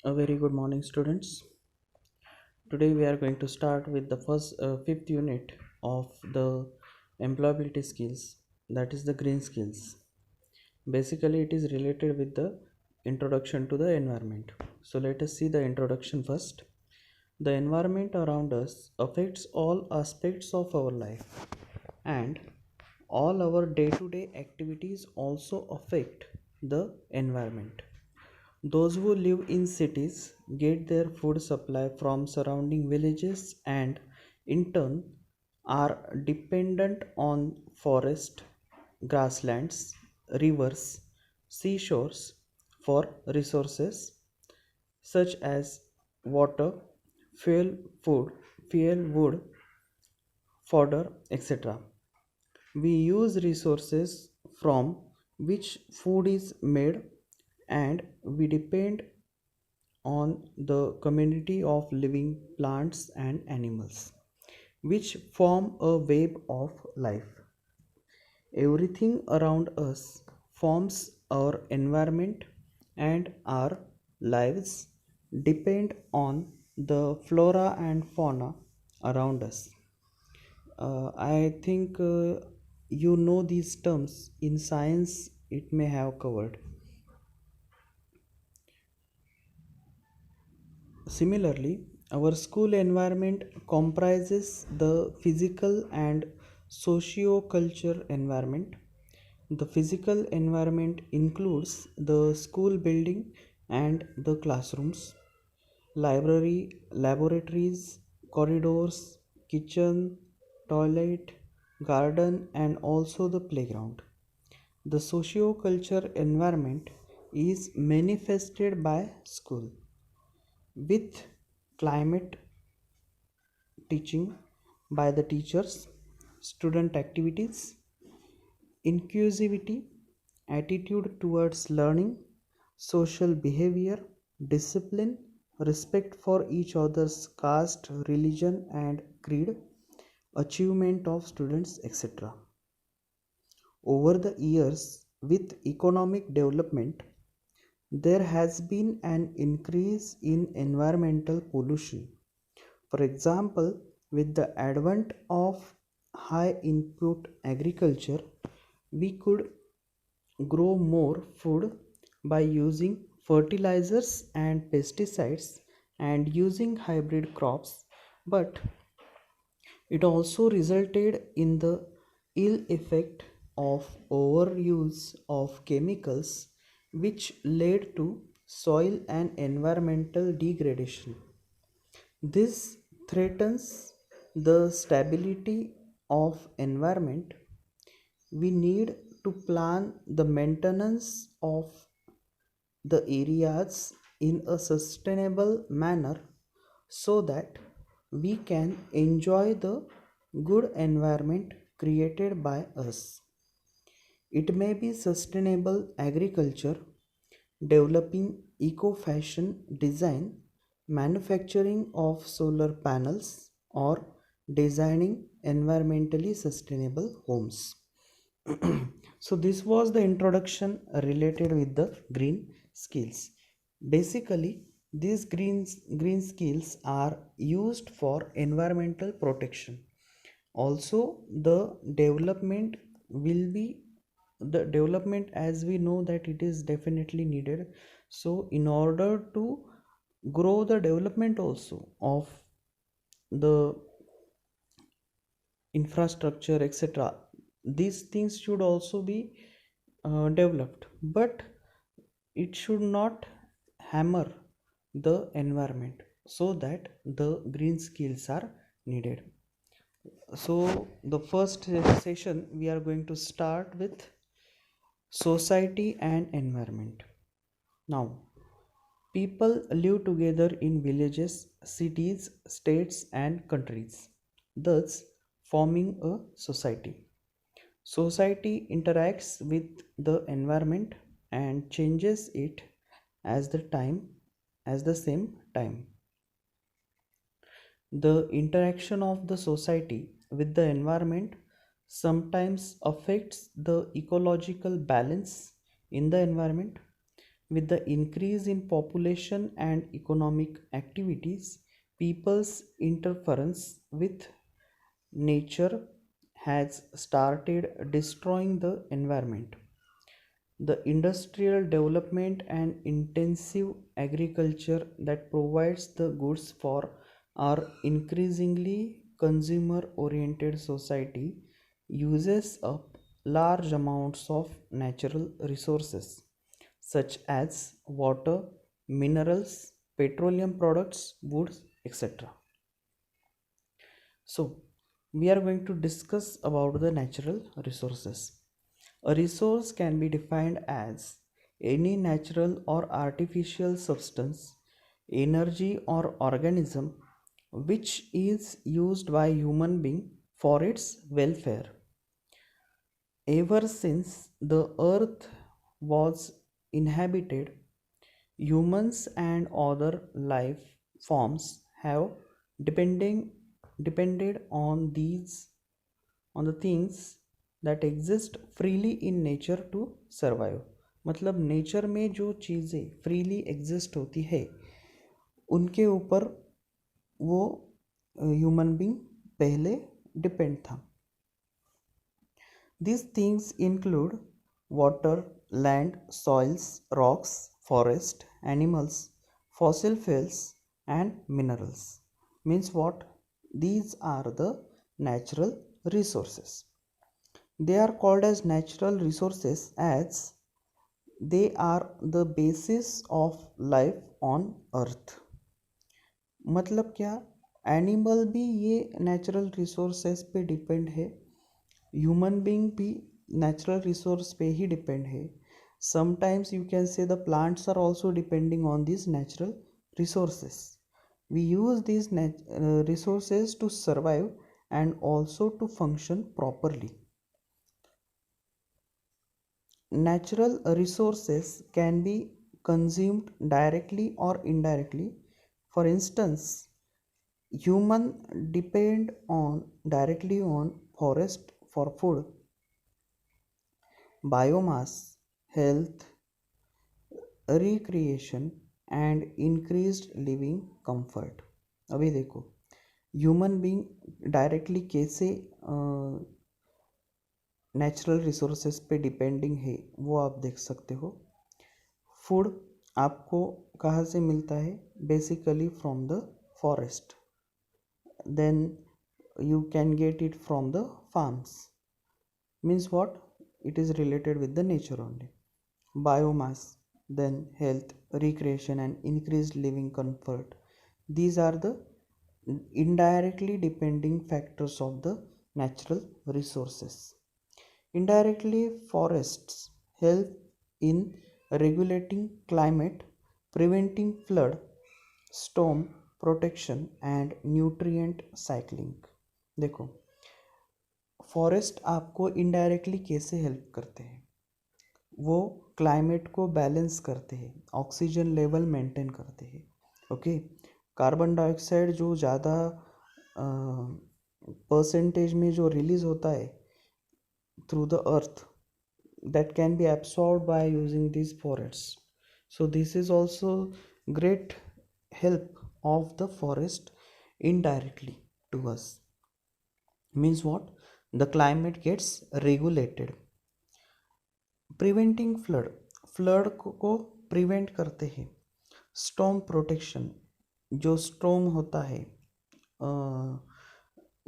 A very good morning, students. Today we are going to start with the fifth unit of the employability skills, that is the green skills. Basically, it is related with the introduction to the environment. So let us see the introduction first. The environment around us affects all aspects of our life, and all our day-to-day activities also affect the environment. Those who live in cities get their food supply from surrounding villages and in turn are dependent on forest, grasslands, rivers, seashores for resources such as water, fuel, food, fuel, wood, fodder, etc. We use resources from which food is made, and we depend on the community of living plants and animals, which form a web of life. Everything around us forms our environment, and our lives depend on the flora and fauna around us. I think you know these terms in science, it may have covered. Similarly, our school environment comprises the physical and socio-cultural environment. The physical environment includes the school building and the classrooms, library, laboratories, corridors, kitchen, toilet, garden, and also the playground. The socio-cultural environment is manifested by school with climate teaching by the teachers, student activities, inclusivity, attitude towards learning, social behavior, discipline, respect for each other's caste, religion, and creed, achievement of students, etc. Over the years, with economic development, there has been an increase in environmental pollution. For example, with the advent of high input agriculture, we could grow more food by using fertilizers and pesticides and using hybrid crops, but it also resulted in the ill effect of overuse of chemicals, which led to soil and environmental degradation. This threatens the stability of environment. We need to plan the maintenance of the areas in a sustainable manner so that we can enjoy the good environment created by us. It may be sustainable agriculture, developing eco-fashion design, manufacturing of solar panels, or designing environmentally sustainable homes. So this was the introduction related with the green skills. Basically, these green skills are used for environmental protection. Also, the development, as we know that it is definitely needed. So in order to grow the development also of the infrastructure, etc., these things should also be developed, but it should not hammer the environment, so that the green skills are needed. So the first session we are going to start with society and environment. Now, people live together in villages, cities, states, and countries, thus forming a society. Society interacts with the environment and changes it as the same time. The interaction of the society with the environment sometimes affects the ecological balance in the environment. With the increase in population and economic activities, people's interference with nature has started destroying the environment. The industrial development and intensive agriculture that provides the goods for our increasingly consumer oriented society uses up large amounts of natural resources such as water, minerals, petroleum products, woods, etc. So, we are going to discuss about the natural resources. A resource can be defined as any natural or artificial substance, energy or organism which is used by human being for its welfare. Ever since the earth was inhabited, humans and other life forms have depending depended on the things that exist freely in nature to survive. मतलब nature में जो चीज़ें freely exist होती है उनके ऊपर वो human being पहले डिपेंड था. These things include water, land, soils, rocks, forest, animals, fossil fuels, and minerals. Means what? These are the natural resources. They are called as natural resources as they are the basis of life on earth. मतलब क्या? Animal भी ये natural resources पे depend है, human being भी natural resource पे ही depend है. Sometimes you can say the plants are also depending on this natural resources. We use this resources to survive and also to function properly. Natural resources can be consumed directly or indirectly. For instance, human depend on directly on forest for food, biomass, health, recreation and increased living comfort. अभी देखो human being directly कैसे natural resources पे depending है वो आप देख सकते हो. फूड आपको कहाँ से मिलता है? Basically from the forest. Then you can get it from the farms. Means what? It is related with the nature only. Biomass, then health, recreation and increased living comfort. These are the indirectly depending factors of the natural resources. Indirectly, forests help in regulating climate, preventing flood, storm protection and nutrient cycling. देखो forest आपको indirectly कैसे help करते हैं? वो climate को balance करते हैं, oxygen level maintain करते हैं. ओके, कार्बन डाइऑक्साइड जो ज़्यादा परसेंटेज में जो रिलीज होता है through the earth, that can be absorbed by using these forests. So this is also great help of the forest indirectly to us. Means what? The climate gets regulated. Preventing flood, flood को prevent करते हैं. Storm protection, जो storm होता है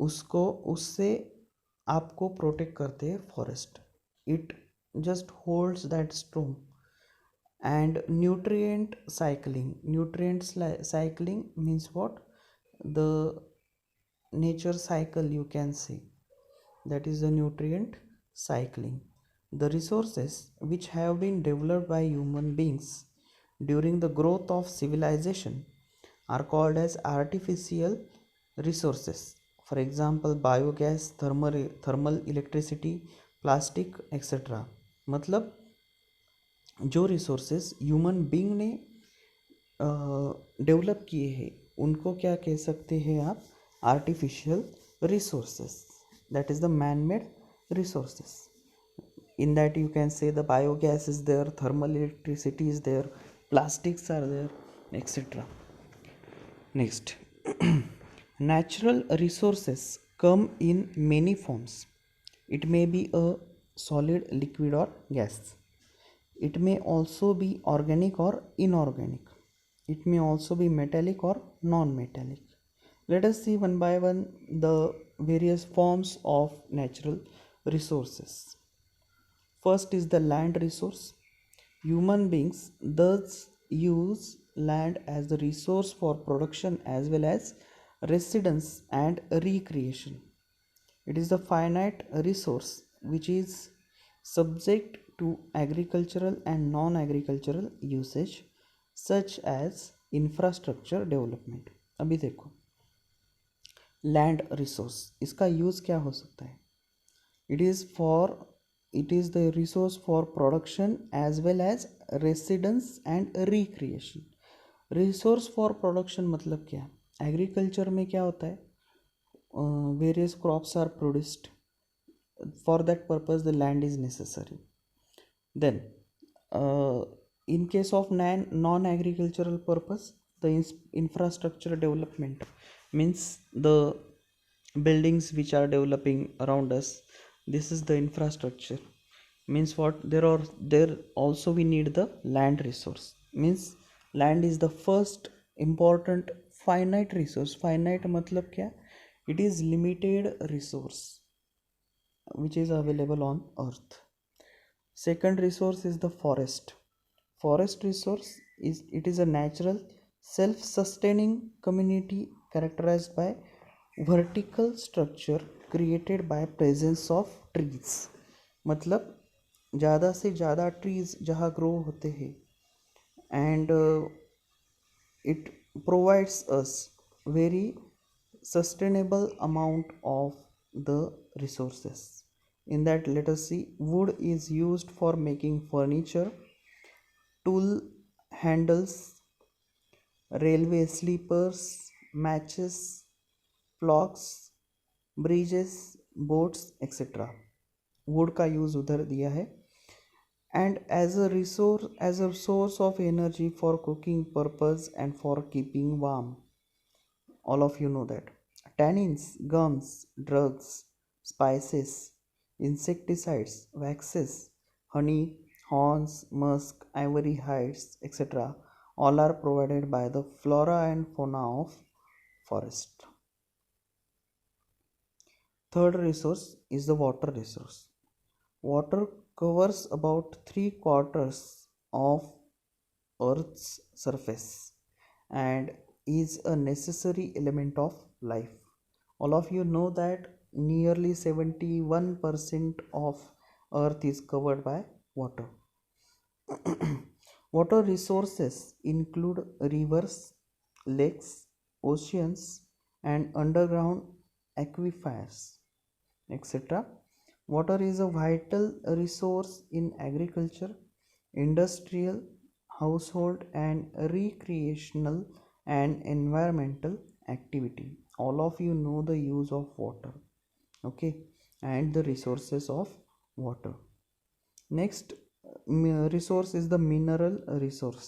उसको उससे आपको protect करते हैं forest. It just holds that storm. And nutrient cycling, nutrient cycling means what? The nature cycle you can see, that is the nutrient cycling. The resources which have been developed by human beings during the growth of civilization are called as artificial resources. For example, biogas, thermal electricity, plastic, etc. मतलब जो resources human being ने develop किए हैं उनको क्या कह सकते हैं आप? Artificial resources. That is the man-made resources. In that you can say the biogas is there, thermal electricity is there, plastics are there, etc. Next, natural resources come in many forms. It may be a solid, liquid, or gas. It may also be organic or inorganic. It may also be metallic or non-metallic. Let us see one by one the various forms of natural resources. First is the land resource. Human beings thus use land as the resource for production as well as residence and recreation. It is the finite resource which is subject to agricultural and non-agricultural usage such as infrastructure development. अभी देखो land resource इसका use क्या हो सकता है. It is the resource for production as well as residence and recreation. Resource for production मतलब क्या. Agriculture में क्या होता है, various crops are produced. For that purpose the land is necessary. Then in case of non-agricultural purpose, the infrastructure development means the buildings which are developing around us. This is the infrastructure. Means what, there also we need the land resource. Means land is the first important finite resource. Finite matlab kya, it is limited resource which is available on earth. Second resource is the forest. Forest resource is a natural self-sustaining community characterized by vertical structure created by presence of trees. मतलब ज़्यादा से ज़्यादा trees जहाँ grow होते हैं and it provides us very sustainable amount of the resources. In that, let us see, wood is used for making furniture, tool handles, railway sleepers, matches, clocks, bridges, boats, etc. wood का use उधर दिया है. And as a source of energy for cooking purpose and for keeping warm. All of you know that tannins, gums, drugs, spices, insecticides, waxes, honey, horns, musk, ivory hides, etc. all are provided by the flora and fauna of forest. Third resource is the water resource. Water covers about 3/4 of Earth's surface and is a necessary element of life. All of you know that nearly 71% of Earth is covered by water. Water resources include rivers, lakes, oceans, and underground aquifers, etc. Water is a vital resource in agriculture, industrial, household, and recreational and environmental activity. All of you know the use of water, okay, and the resources of water. Next resource is the mineral resource.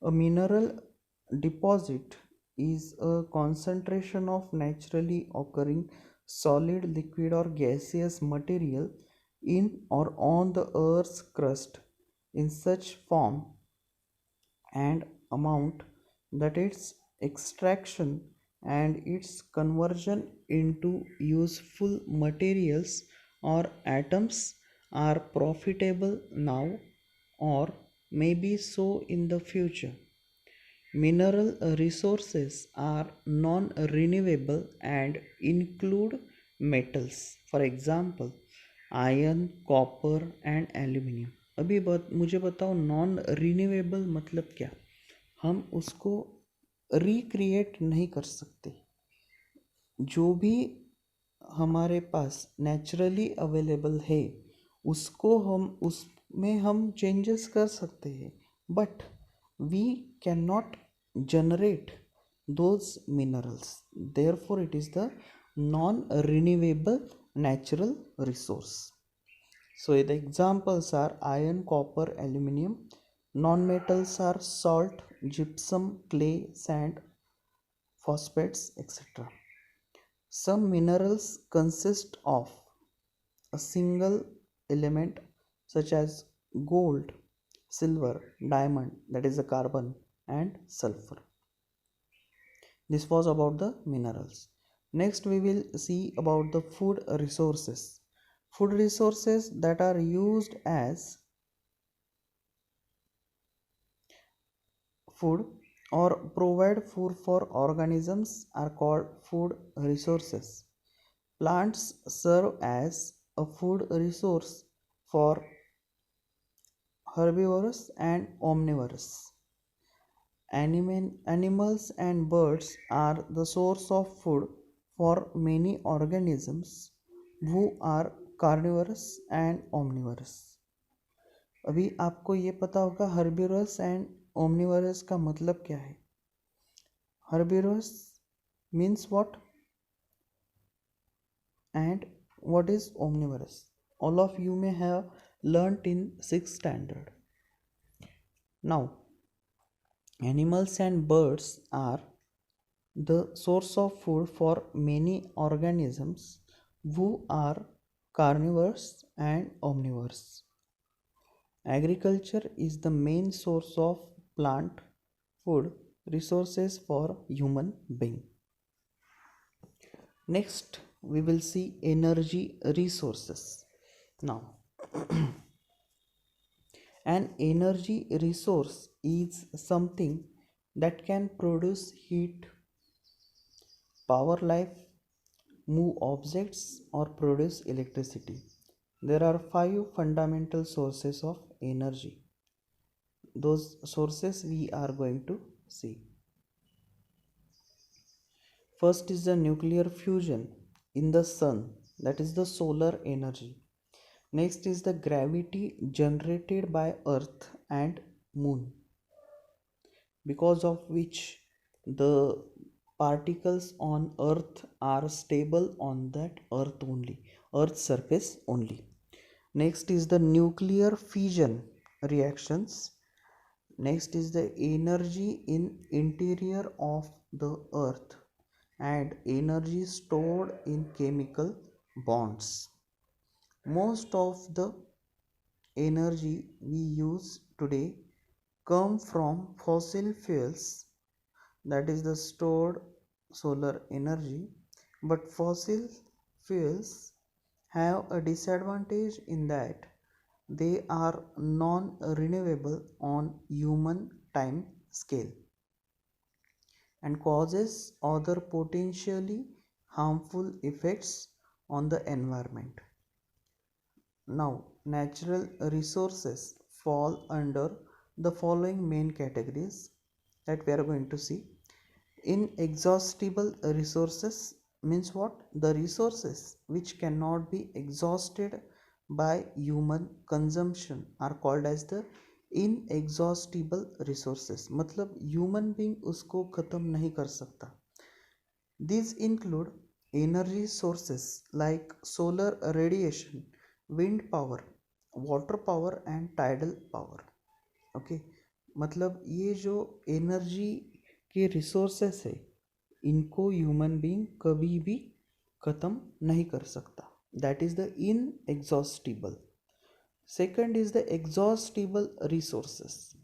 A mineral deposit is a concentration of naturally occurring solid, liquid, or gaseous material in or on the earth's crust in such form and amount that its extraction and its conversion into useful materials or atoms are profitable now or may be so in the future. Mineral resources are non-renewable and include metals, for example iron, copper and aluminium. अभी मुझे बताओ non renewable मतलब क्या. हम उसको recreate नहीं कर सकते. जो भी हमारे पास नेचुरली अवेलेबल है उसको उसमें हम चेंजेस कर सकते हैं, but we can not generate those minerals. Therefore it is the non renewable natural resource. So the examples are iron, copper, aluminium. Non-metals are salt, gypsum, clay, sand, phosphates, etc. Some minerals consist of a single element such as gold, silver, diamond, that is the carbon, and sulfur. This was about the minerals. Next we will see about the food resources. Food resources that are used as food or provide food for organisms are called food resources. Plants serve as a food resource for herbivores and omnivores. Animals and birds are the source of food for many organisms who are carnivorous and omnivorous. अभी आपको ये पता होगा herbivores and omnivorous का मतलब क्या है. Herbivorous means what and what is omnivorous? All of you may have learnt in 6th standard. Now, animals and birds are the source of food for many organisms who are carnivores and omnivores. Agriculture is the main source of plant food resources for human being. Next, we will see energy resources. Now, an energy resource is something that can produce heat, power life, move objects, or produce electricity. There are 5 fundamental sources of energy. Those sources we are going to see. First is the nuclear fusion in the sun, that is the solar energy. Next is the gravity generated by earth and moon, because of which the particles on earth are stable on that earth surface only. Next is the nuclear fission reactions. Next is the energy in interior of the earth and energy stored in chemical bonds. Most of the energy we use today come from fossil fuels, that is the stored solar energy, but fossil fuels have a disadvantage in that they are non-renewable on human time scale and causes other potentially harmful effects on the environment. Now, natural resources fall under the following main categories that we are going to see. Inexhaustible resources means what? The resources which cannot be exhausted by human consumption are called as the inexhaustible resources. मतलब human being उसको ख़त्म नहीं कर सकता. These include energy sources like solar radiation, wind power, water power and tidal power. Okay, मतलब ये जो energy के रिसोर्सेस है इनको ह्यूमन बीइंग कभी भी ख़त्म नहीं कर सकता. That is the inexhaustible. Second is the exhaustible resources.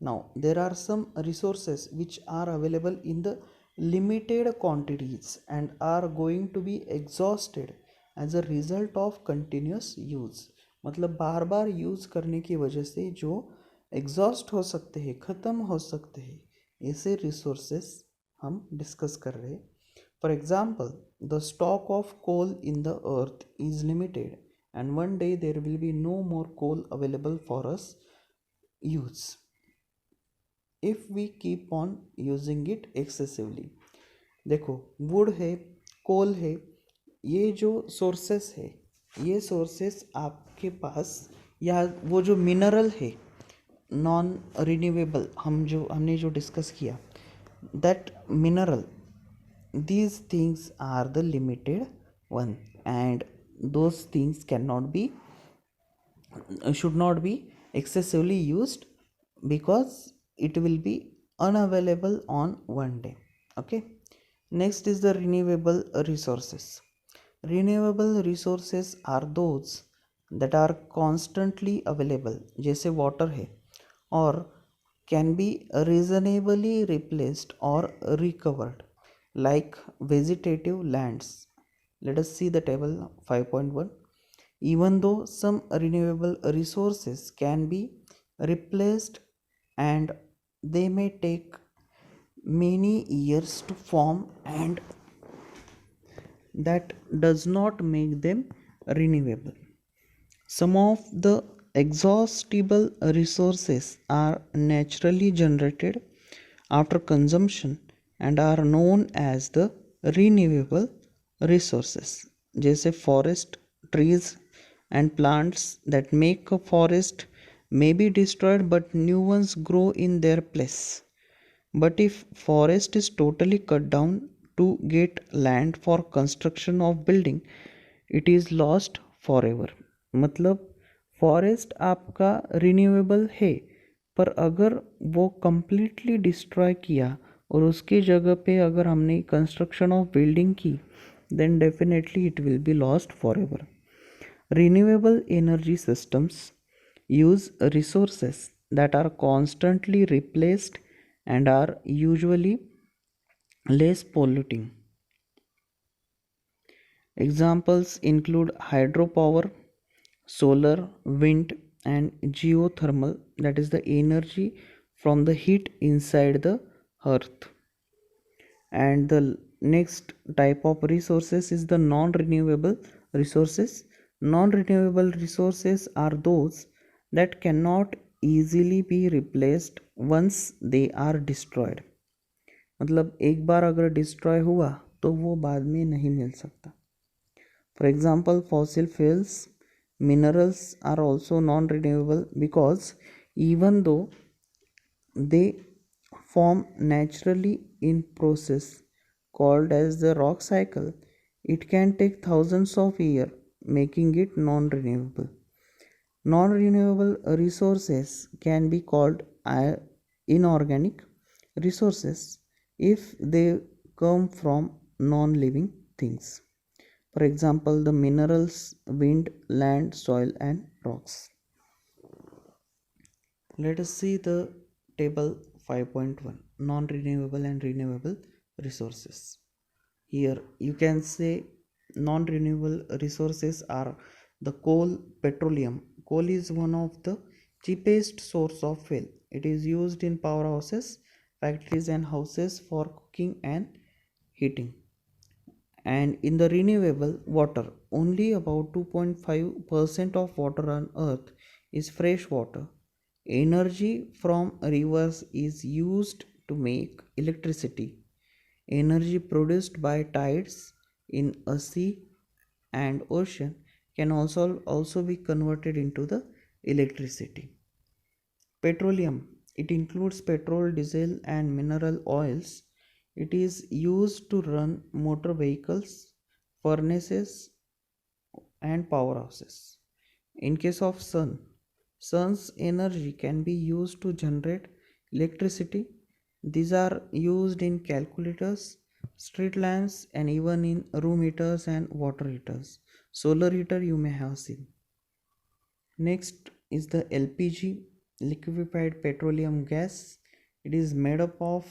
Now, there are some resources which are available in the limited quantities and are going to be exhausted as a result of continuous use. मतलब बार बार use करने की वजह से जो exhaust हो सकते हैं, ख़त्म हो सकते हैं, ऐसे रिसोर्सेस हम डिस्कस कर रहे हैं. For example, the stock of coal in the earth is limited and one day there will be no more coal available for us use if we keep on using it excessively. देखो, would है, कोल है, ये जो sources है, ये sources आपके पास, या वो जो मिनरल है नॉन रिन्यूएबल हमने जो डिस्कस किया, that mineral, these things are the limited one and those things cannot be should not be excessively used, because it will be unavailable on one day. Okay, next is the renewable resources. Renewable resources are those that are constantly available, जैसे water है, or can be reasonably replaced or recovered, like vegetative lands. Let us see the table 5.1. Even though some renewable resources can be replaced and they may take many years to form, and that does not make them renewable. Some of the exhaustible resources are naturally generated after consumption and are known as the renewable resources. जैसे forest, trees and plants that make a forest may be destroyed but new ones grow in their place. But if forest is totally cut down to get land for construction of building, it is lost forever. मतलब forest आपका renewable है, पर अगर वो completely destroy किया और उसकी जगह पे अगर हमने कंस्ट्रक्शन ऑफ बिल्डिंग की, then definitely it will be lost forever. Renewable energy systems use resources that are constantly replaced and are usually less polluting. Examples include hydropower, solar, wind, and geothermal, that is the energy from the heat inside the earth. And the next type of resources is the non-renewable resources. Non-renewable resources are those that cannot easily be replaced once they are destroyed. मतलब एक बार अगर destroy हुआ तो वो बाद में नहीं मिल सकता. For example, fossil fuels, minerals are also non-renewable because even though they form naturally in process called as the rock cycle, it can take thousands of years, making it non-renewable. Non-renewable resources can be called inorganic resources if they come from non-living things. For example, the minerals, wind, land, soil, and rocks. Let us see the table 5.1, non-renewable and renewable resources. Here you can say non-renewable resources are the coal, petroleum. Coal is one of the cheapest source of fuel. It is used in powerhouses, factories and houses for cooking and heating. And in the renewable water, only about 2.5% of water on earth is fresh water. Energy from rivers is used to make electricity. Energy produced by tides in a sea and ocean can also be converted into the electricity. Petroleum, it includes petrol, diesel and mineral oils. It is used to run motor vehicles, furnaces and powerhouses. In case of sun's energy can be used to generate electricity. These are used in calculators, street lamps and even in room heaters and water heaters. Solar heater you may have seen. Next is the LPG, liquefied petroleum gas. It is made up of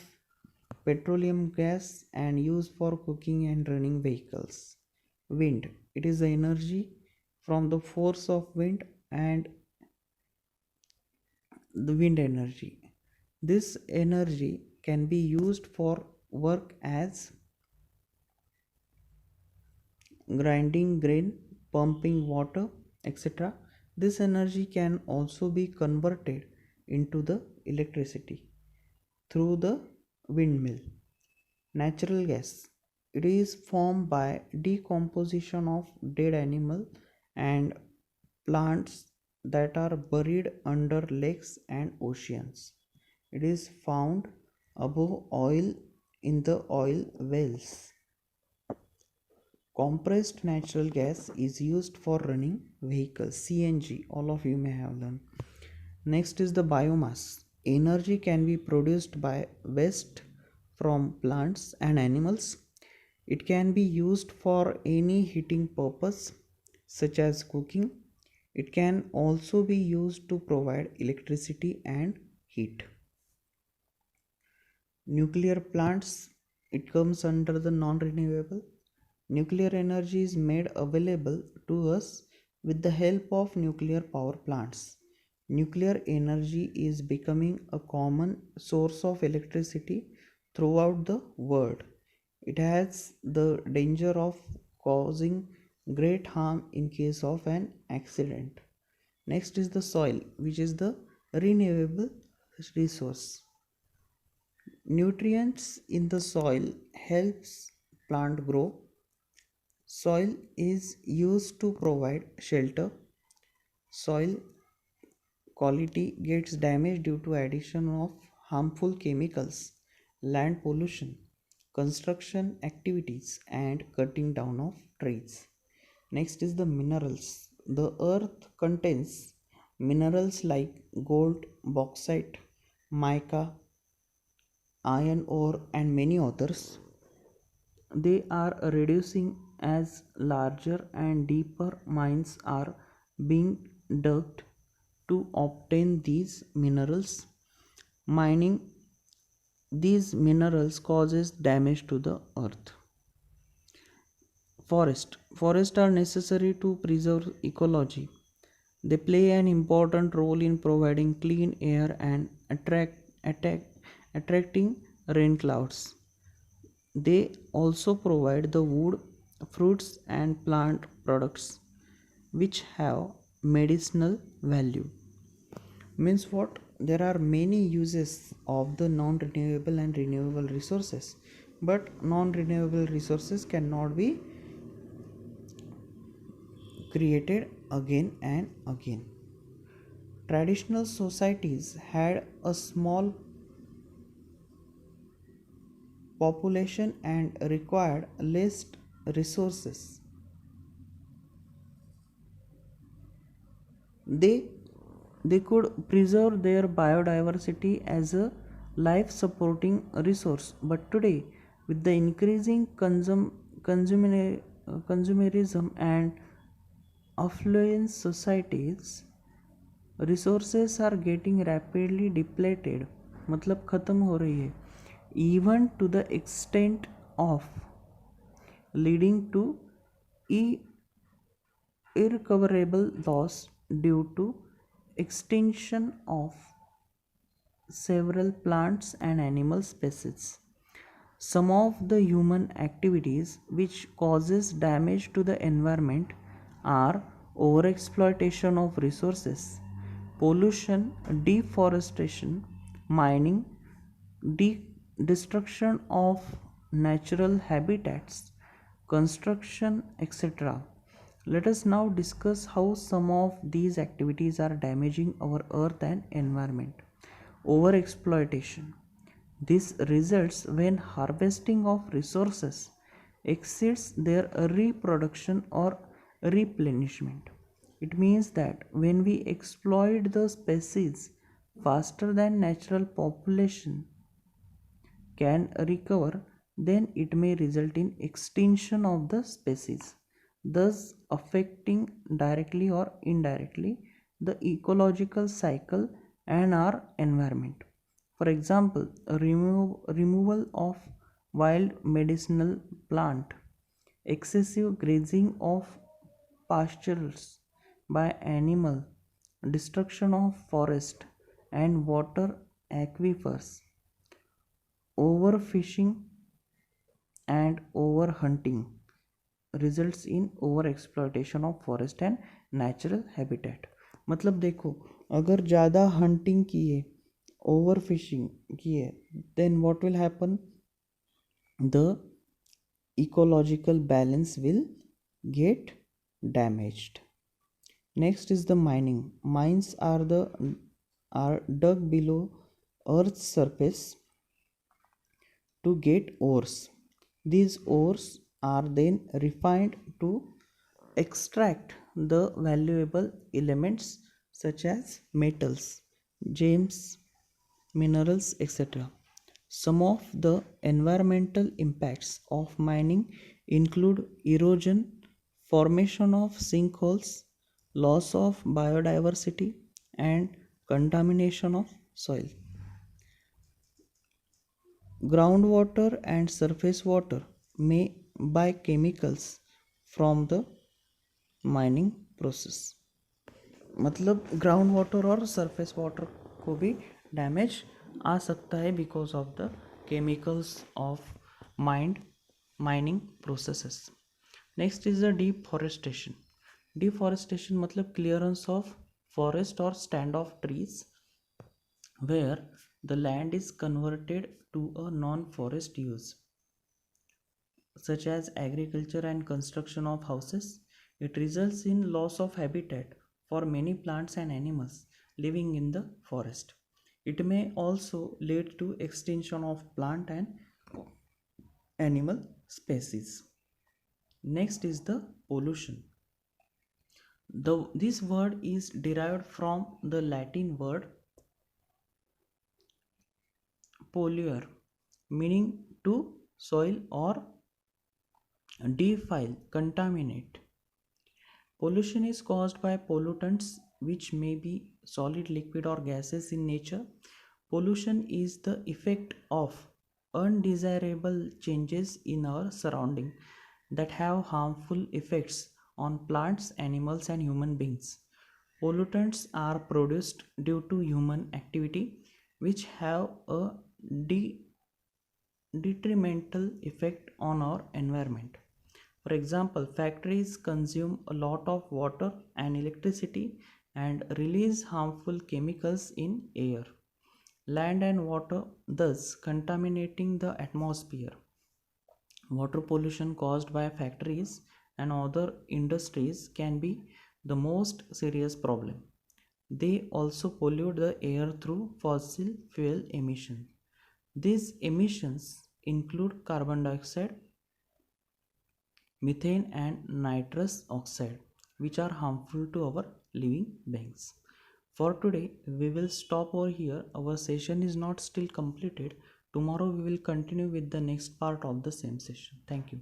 petroleum gas and used for cooking and running vehicles. Wind, it is the energy from the force of wind and the wind energy. This energy can be used for work as grinding grain, pumping water, etc. This energy can also be converted into the electricity through the windmill. Natural gas, it is formed by decomposition of dead animal and plants that are buried under lakes and oceans. It is found above oil in the oil wells. Compressed natural gas is used for running vehicles, CNG, all of you may have learned. Next is the biomass. Energy can be produced by waste from plants and animals. It can be used for any heating purpose, such as cooking. It can also be used to provide electricity and heat. Nuclear plants, it comes under the non-renewable. Nuclear energy is made available to us with the help of nuclear power plants. Nuclear energy is becoming a common source of electricity throughout the world. It has the danger of causing great harm in case of an accident. Next is the soil, which is the renewable resource. Nutrients in the soil helps plant grow. Soil is used to provide shelter. Soil quality gets damaged due to addition of harmful chemicals, land pollution, construction activities and cutting down of trees. Next is the minerals. The earth contains minerals like gold, bauxite, mica, iron ore and many others. They are reducing as larger and deeper mines are being dug to obtain these minerals. Mining these minerals causes damage to the earth. Forests are necessary to preserve ecology. They play an important role in providing clean air and attracting rain clouds. They also provide the wood, fruits, and plant products which have medicinal value. Means what? There are many uses of the non renewable and renewable resources, but non renewable resources cannot be created again and again. Traditional societies had a small population and required less resources. They they could preserve their biodiversity as a life supporting resource, but today with the increasing consumerism and affluent societies, resources are getting rapidly depleted, मतलब ख़त्म हो रही है, even to the extent of leading to irrecoverable loss due to extinction of several plants and animal species. Some of the human activities which causes damage to the environment are overexploitation of resources, pollution, deforestation, mining, destruction of natural habitats, construction, etc. Let us now discuss how some of these activities are damaging our earth and environment. Overexploitation. This results when harvesting of resources exceeds their reproduction or replenishment. It means that when we exploit the species faster than natural population can recover, then it may result in extinction of the species, thus affecting directly or indirectly the ecological cycle and our environment. For example, removal of wild medicinal plant, excessive grazing of pastures by animal, destruction of forest and water aquifers, overfishing and overhunting results in over exploitation of forest and natural habitat. मतलब देखो, अगर ज़्यादा hunting किए, over fishing किए, then what will happen? The ecological balance will get damaged. Next is the mining. Mines are dug below earth's surface to get ores. These ores are then refined to extract the valuable elements such as metals, gems, minerals, etc. Some of the environmental impacts of mining include erosion, formation of sinkholes, loss of biodiversity, and contamination of soil. Groundwater and surface water may by chemicals from the mining process, मतलब ground water और surface water को भी damage आ सकता है because of the chemicals of mining processes. Next is the deforestation. Deforestation मतलब clearance of forest और stand of trees where the land is converted to a non-forest use, such as agriculture and construction of houses. It results in loss of habitat for many plants and animals living in the forest. It may also lead to extinction of plant and animal species. Next is the pollution. This word is derived from the Latin word polluere, meaning to soil or defile, contaminate. Pollution is caused by pollutants which may be solid, liquid, or gases in nature. Pollution is the effect of undesirable changes in our surrounding that have harmful effects on plants, animals, and human beings. Pollutants are produced due to human activity which have a detrimental effect on our environment. For example, factories consume a lot of water and electricity and release harmful chemicals in air, land, and water, thus contaminating the atmosphere. Water pollution caused by factories and other industries can be the most serious problem. They also pollute the air through fossil fuel emission. These emissions include carbon dioxide, methane, and nitrous oxide, which are harmful to our living beings. For today, we will stop over here. Our session is not still completed. Tomorrow, we will continue with the next part of the same session. Thank you.